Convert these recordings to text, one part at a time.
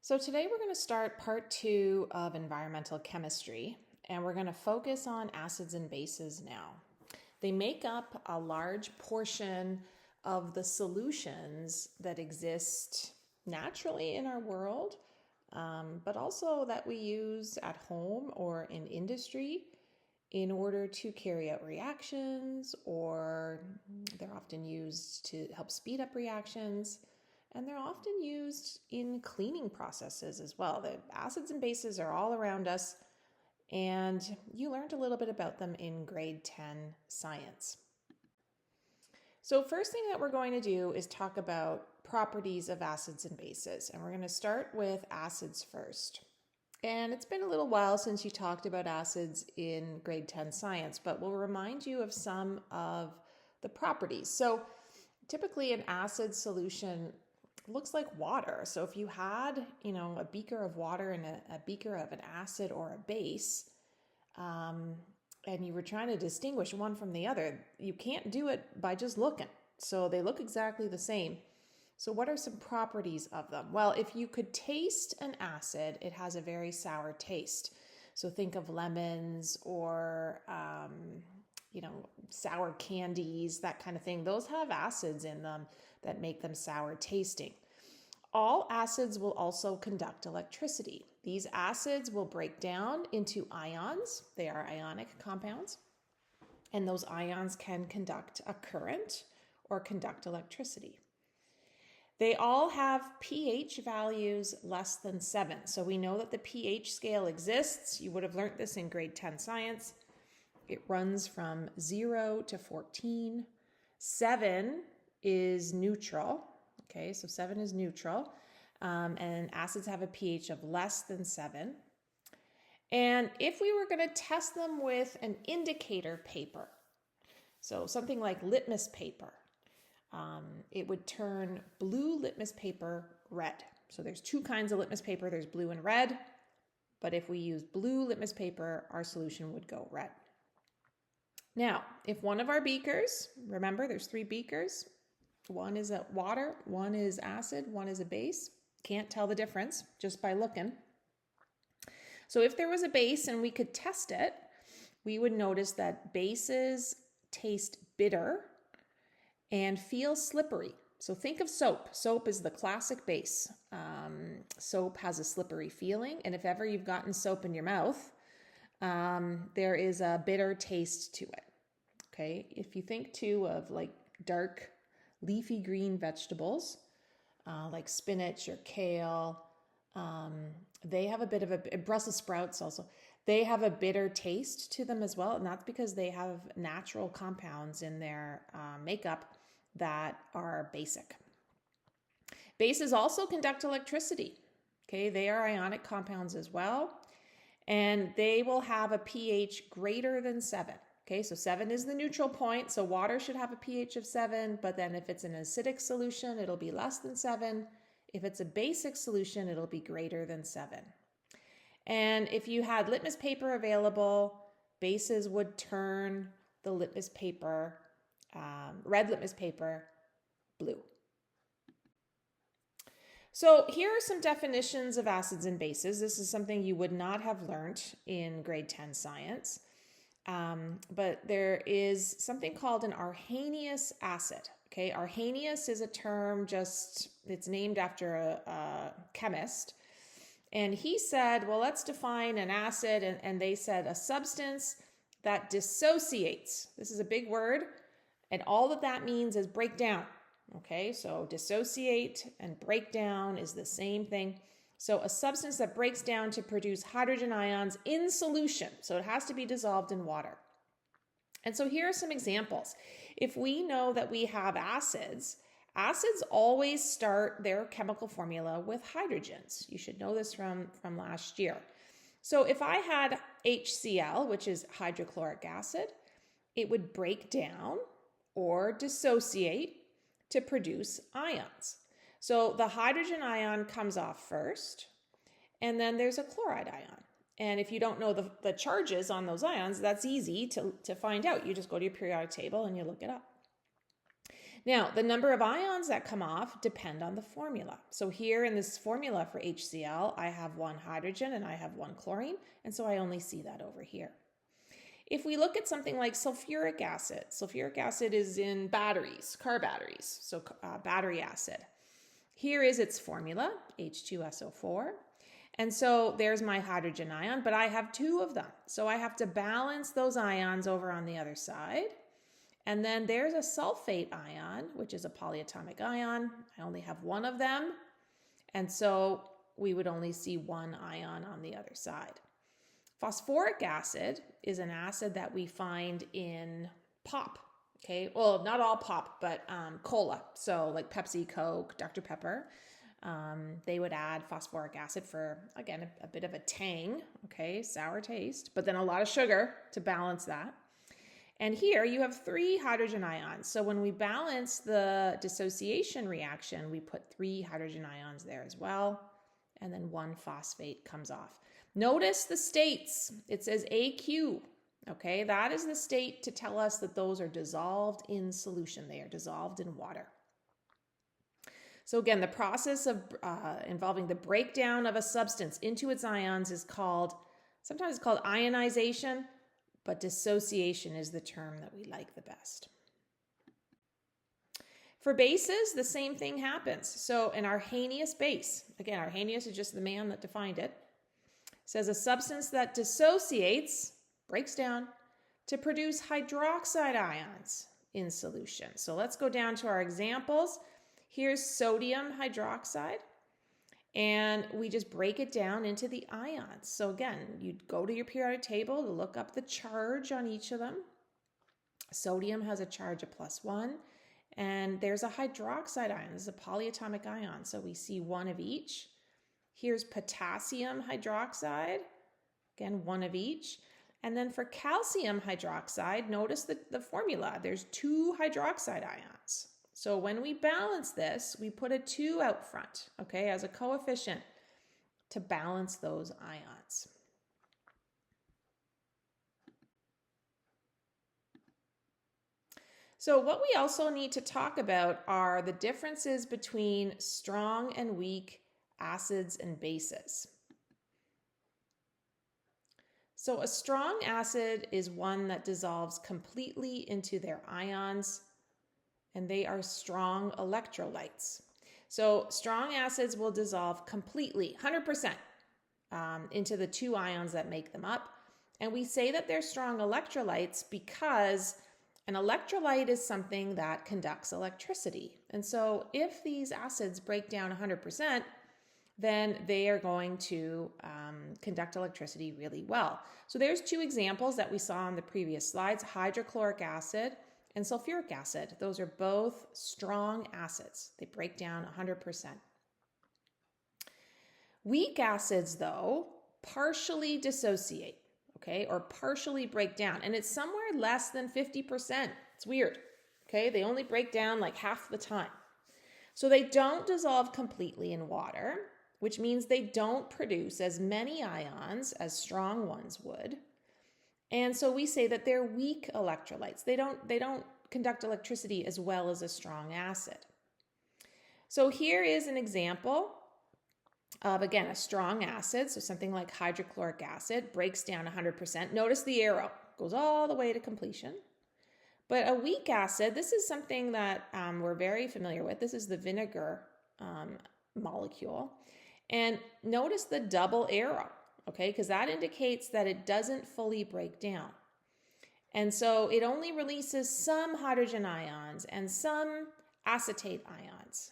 So today we're going to start part 2 of environmental chemistry, and we're going to focus on acids and bases now. They make up a large portion of the solutions that exist naturally in our world, but also that we use at home or in industry in order to carry out reactions, or they're often used to help speed up reactions. And they're often used in cleaning processes as well. The acids and bases are all around us, and you learned a little bit about them in grade 10 science. So first thing that we're going to do is talk about properties of acids and bases, and we're going to start with acids first. And it's been a little while since you talked about acids in grade 10 science, but we'll remind you of some of the properties. So typically an acid solution looks like water. So if you had, a beaker of water and a beaker of an acid or a base, and you were trying to distinguish one from the other, you can't do it by just looking. So they look exactly the same. So what are some properties of them? Well, if you could taste an acid, it has a very sour taste. So think of lemons or, sour candies, that kind of thing. Those have acids in them that make them sour tasting. All acids will also conduct electricity. These acids will break down into ions. They are ionic compounds. And those ions can conduct a current or conduct electricity. They all have pH values less than 7. So we know that the pH scale exists. You would have learned this in grade 10 science. It runs from 0 to 14. 7 is neutral. Okay, so 7 is neutral. And acids have a pH of less than 7. And if we were going to test them with an indicator paper, so something like litmus paper, it would turn blue litmus paper red. So there's two kinds of litmus paper. There's blue and red. But if we use blue litmus paper, our solution would go red. Now, if one of our beakers, remember there's 3 beakers, one is a water, one is acid, one is a base. Can't tell the difference just by looking. So if there was a base and we could test it, we would notice that bases taste bitter and feel slippery. So think of soap. Soap is the classic base. Soap has a slippery feeling, and if ever you've gotten soap in your mouth, there is a bitter taste to it. Okay, if you think too of like dark leafy green vegetables, like spinach or kale, they have a bit of a Brussels sprouts also. They have a bitter taste to them as well, and that's because they have natural compounds in their makeup that are basic. Bases also conduct electricity. Okay, they are ionic compounds as well, and they will have a pH greater than 7. Okay, so 7 is the neutral point, so water should have a pH of 7, but then if it's an acidic solution, it'll be less than 7. If it's a basic solution, it'll be greater than 7. And if you had litmus paper available, bases would turn the litmus paper, red litmus paper, blue. So here are some definitions of acids and bases. This is something you would not have learned in grade 10 science. But there is something called an Arrhenius acid. Okay, Arrhenius is a term it's named after a chemist. And he said, well, let's define an acid. And they said a substance that dissociates. This is a big word. And all that means is break down. Okay, so dissociate and break down is the same thing. So a substance that breaks down to produce hydrogen ions in solution. So it has to be dissolved in water. And so here are some examples. If we know that we have acids always start their chemical formula with hydrogens. You should know this from last year. So if I had HCl, which is hydrochloric acid, it would break down or dissociate to produce ions. So the hydrogen ion comes off first, and then there's a chloride ion. And if you don't know the charges on those ions, that's easy to find out. You just go to your periodic table and you look it up. Now, the number of ions that come off depend on the formula. So here in this formula for HCl, I have one hydrogen and I have one chlorine, and so I only see that over here. If we look at something like sulfuric acid is in batteries, car batteries, so battery acid. Here is its formula, H2SO4. And so there's my hydrogen ion, but I have two of them. So I have to balance those ions over on the other side. And then there's a sulfate ion, which is a polyatomic ion. I only have one of them. And so we would only see one ion on the other side. Phosphoric acid is an acid that we find in pop. Okay, well, not all pop, but cola. So like Pepsi, Coke, Dr. Pepper. They would add phosphoric acid for, again, a bit of a tang, okay, sour taste, but then a lot of sugar to balance that. And here you have 3 hydrogen ions. So when we balance the dissociation reaction, we put 3 hydrogen ions there as well, and then 1 phosphate comes off. Notice the states. It says AQ. Okay, that is the state to tell us that those are dissolved in solution. They are dissolved in water. So again, the process of involving the breakdown of a substance into its ions is sometimes it's called ionization, but dissociation is the term that we like the best. For bases, the same thing happens. So an Arrhenius base, again, Arrhenius is just the man that defined it, says a substance that dissociates, breaks down, to produce hydroxide ions in solution. So let's go down to our examples. Here's sodium hydroxide, and we just break it down into the ions. So again, you'd go to your periodic table to look up the charge on each of them. Sodium has a charge of +1, and there's a hydroxide ion. This is a polyatomic ion, so we see 1 of each. Here's potassium hydroxide, again, 1 of each. And then for calcium hydroxide, notice the formula. There's 2 hydroxide ions. So when we balance this, we put a 2 out front, okay, as a coefficient to balance those ions. So what we also need to talk about are the differences between strong and weak acids and bases. So a strong acid is one that dissolves completely into their ions, and they are strong electrolytes. So strong acids will dissolve completely, 100%, into the 2 ions that make them up. And we say that they're strong electrolytes because an electrolyte is something that conducts electricity. And so if these acids break down 100%, then they are going to conduct electricity really well. So there's 2 examples that we saw on the previous slides, hydrochloric acid and sulfuric acid. Those are both strong acids. They break down 100%. Weak acids, though, partially dissociate, okay, or partially break down, and it's somewhere less than 50%. It's weird, okay? They only break down like half the time. So they don't dissolve completely in water, which means they don't produce as many ions as strong ones would. And so we say that they're weak electrolytes. They don't conduct electricity as well as a strong acid. So here is an example of, again, a strong acid. So something like hydrochloric acid breaks down 100%. Notice the arrow goes all the way to completion. But a weak acid, this is something that we're very familiar with. This is the vinegar molecule. And notice the double arrow. Okay, because that indicates that it doesn't fully break down. And so it only releases some hydrogen ions and some acetate ions.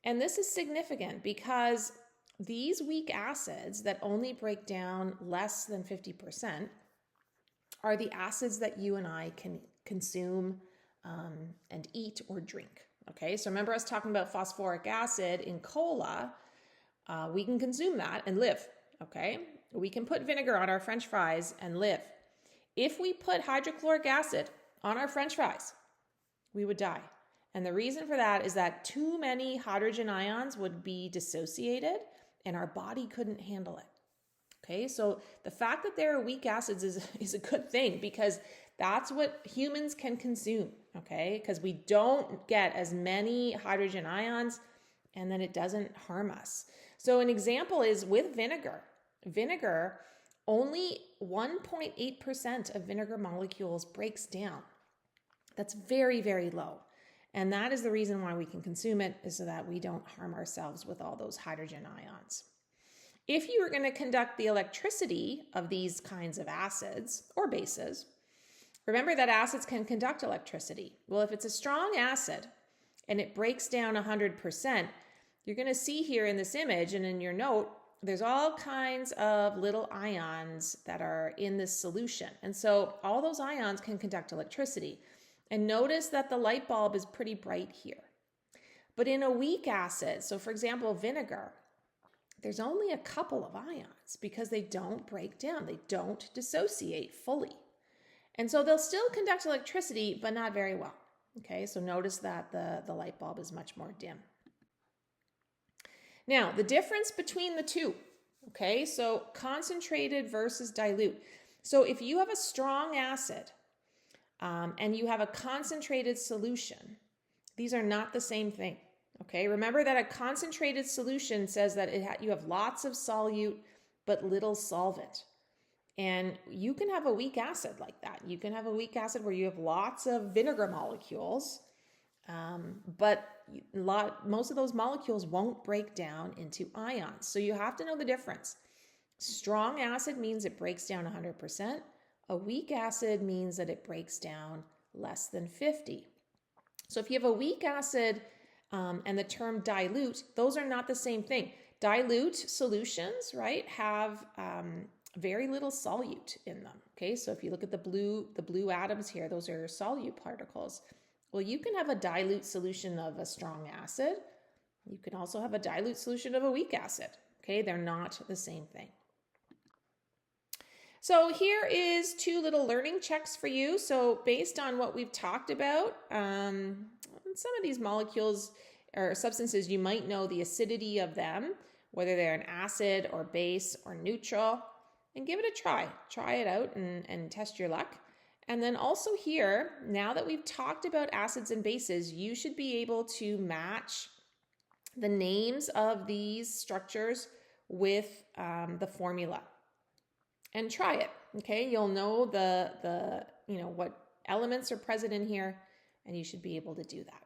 And this is significant because these weak acids that only break down less than 50% are the acids that you and I can consume and eat or drink. Okay, so remember us talking about phosphoric acid in cola. We can consume that and live, okay? We can put vinegar on our French fries and live. If we put hydrochloric acid on our French fries, we would die. And the reason for that is that too many hydrogen ions would be dissociated and our body couldn't handle it. Okay, so the fact that there are weak acids is a good thing because that's what humans can consume. okay? Because we don't get as many hydrogen ions, and then it doesn't harm us. So an example is with vinegar. Vinegar, only 1.8% of vinegar molecules breaks down. That's very, very low. And that is the reason why we can consume it, is so that we don't harm ourselves with all those hydrogen ions. If you were going to conduct the electricity of these kinds of acids or bases, remember that acids can conduct electricity. Well, if it's a strong acid and it breaks down 100%, you're going to see here in this image and in your note, there's all kinds of little ions that are in this solution. And so all those ions can conduct electricity. And notice that the light bulb is pretty bright here. But in a weak acid, so for example, vinegar, there's only a couple of ions because they don't break down. They don't dissociate fully. And so they'll still conduct electricity, but not very well. Okay, so notice that the light bulb is much more dim. Now, the difference between the two, okay, so concentrated versus dilute. So if you have a strong acid and you have a concentrated solution, these are not the same thing. Okay, remember that a concentrated solution says that you have lots of solute but little solvent. And you can have a weak acid like that. You can have a weak acid where you have lots of vinegar molecules, but most of those molecules won't break down into ions. So you have to know the difference. Strong acid means it breaks down 100%. A weak acid means that it breaks down less than 50. So if you have a weak acid, and the term dilute, those are not the same thing. Dilute solutions, right, have very little solute in them. Okay, so if you look at the blue atoms here, those are solute particles. Well, you can have a dilute solution of a strong acid. You can also have a dilute solution of a weak acid. Okay, they're not the same thing. So here is two little learning checks for you. So based on what we've talked about, some of these molecules or substances, you might know the acidity of them, whether they're an acid or base or neutral, and give it a try. Try it out and test your luck. And then also here, now that we've talked about acids and bases, you should be able to match the names of these structures with the formula. And try it, okay? You'll know what elements are present in here, and you should be able to do that.